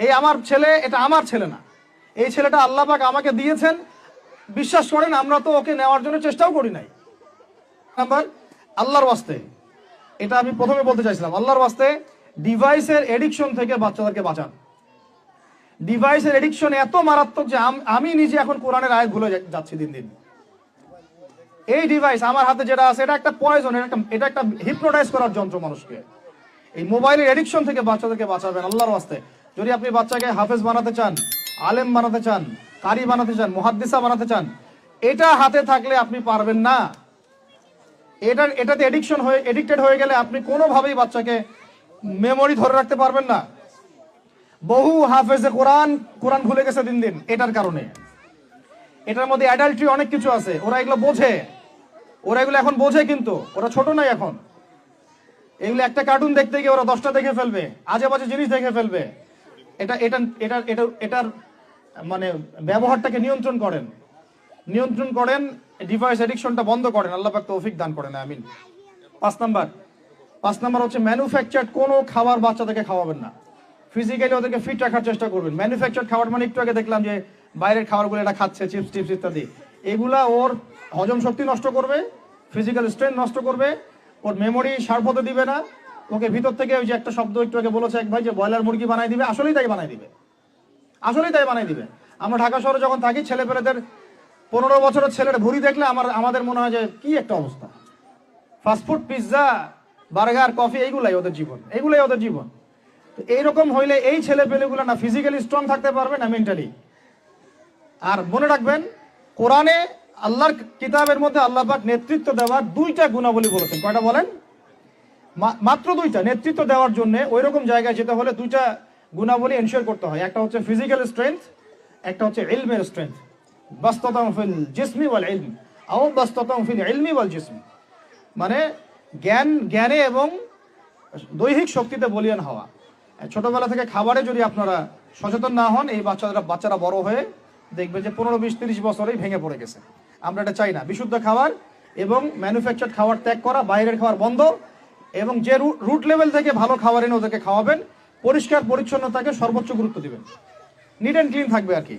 এই আমার ছেলে, এটা আমার ছেলে না, এই ছেলেটা আল্লাহ পাক আমাকে দিয়েছেন। বিশ্বাস করেন আমরা তো ওকে নেওয়ার জন্য চেষ্টাও করি নাই। নাম্বার, আল্লাহর ওয়াস্তে, এটা আমি প্রথমে বলতে চাইছিলাম, আল্লাহর ওয়াস্তে ডিভাইসের এডিকশন থেকে বাচ্চাদেরকে বাঁচান। ডিভাইসের এডিকশন এত মারাত্মক যে আমি নিজে এখন কোরআনের আয়াত ভুলে যাচ্ছি দিন দিন। এই ডিভাইস আমার হাতে যেটা আছে, এটা একটা পয়জন, এটা একটা হিপনোটাইজ করার যন্ত্র মানুষকে। এই মোবাইলের এডিকশন থেকে বাচ্চাদেরকে বাঁচাবেন আল্লাহর ওয়াস্তে। যদি আপনি বাচ্চাকে হাফেজ বানাতে চান, আলেম বানাতে চান, কারি বানাতে চান, মুহাদ্দিসা বানাতে চান, এটা হাতে থাকলে আপনি পারবেন না। এটাতে এডিক্টেড হয়ে গেলে আপনি কোনোভাবেই বাচ্চাকে মেমোরি ধরে রাখতে পারবেন না। বহু হাফেজে কোরআন ভুলে গেছে দিন দিন এটার কারণে। এটার মধ্যে অ্যাডাল্ট্রি অনেক কিছু আছে, ওরা এগুলো বোঝে, ওরা এগুলো এখন বোঝে, কিন্তু ওরা ছোট নাই এখন। এগুলো একটা কার্টুন দেখতে গিয়ে ওরা 10টা দেখে ফেলবে, আজে বাজে জিনিস দেখে ফেলবে। এটার মানে ব্যবহারটাকে নিয়ন্ত্রণ করেন, ডিভাইস এডিকশনটা বন্ধ করেন। আল্লাহ পাক তৌফিক দান করেন, আমিন। 5 নাম্বার হচ্ছে ম্যানুফ্যাকচার্ড কোনো খাবার বাচ্চাদেরকে খাওয়াবেন না। ফিজিক্যালি ওদেরকে ফিট রাখার চেষ্টা করবেন। ম্যানুফ্যাকচার্ড খাবার মানে একটু আগে দেখলাম যে বাইরের খাবারগুলো এটা খাচ্ছে, চিপস টিপস ইত্যাদি, এগুলা ওর হজম শক্তি নষ্ট করবে, ফিজিক্যাল স্ট্রেংথ নষ্ট করবে, ওর মেমোরি শার্প হতে দিবে না। ওকে ভিতর থেকে ওই যে একটা শব্দ একটু আগে বলেছে এক ভাই, যে ব্রয়লার মুরগি বানাই দিবে, আসলেই তাই বানাই দিবে। আমরা ঢাকা শহরে যখন থাকি, ছেলেপেলেদের 15 বছরের ছেলের ভুঁড়ি দেখলে আমাদের মনে হয় যে কি একটা অবস্থা। ফাস্টফুড, পিৎজা, বার্গার, কফি, এইগুলাই ওদের জীবন। তো এইরকম হইলে এই ছেলেপেলেগুলো না ফিজিক্যালি স্ট্রং থাকতে পারবে না মেন্টালি। আর মনে রাখবেন, কোরআনে আল্লাহর কিতাবের মধ্যে আল্লাহ পাক নেতৃত্ব দেওয়ার 2টা গুণাবলী বলেছেন। কয়টা বলেন? মাত্র 2টা। নেতৃত্ব দেওয়ার জন্য ওই রকম জায়গায় যেতে হলে 2টা গুণাবলী এনশিওর করতে হয়। একটা হচ্ছে ফিজিক্যাল স্ট্রেংথ, একটা হচ্ছে ইলমের স্ট্রেংথ। বাসতাতাম ফিল জিসমি ওয়াল ইলম আও বাসতাতাম ফিল ইলমি ওয়াল জিসম, মানে জ্ঞানে এবং দৈহিক শক্তিতে বলীয়ান হওয়া। ছোটবেলা থেকে খাবারে যদি আপনারা সচেতন না হন, এই বাচ্চারা বড় হয়ে দেখবে যে 15, 20, 30 বছরেই ভেঙে পড়ে গেছে। আমরা এটা চাই না। বিশুদ্ধ খাবার এবং ম্যানুফ্যাকচার্ড খাবার ত্যাগ করা, বাইরের খাবার বন্ধ, এবং যে রুট লেভেল থেকে ভালো খাবার এনে ওদেরকে খাওয়াবেন। পরিষ্কার পরিচ্ছন্নতাকে সর্বোচ্চ গুরুত্ব দিবেন, নিট অ্যান্ড ক্লিন থাকবে আর কি।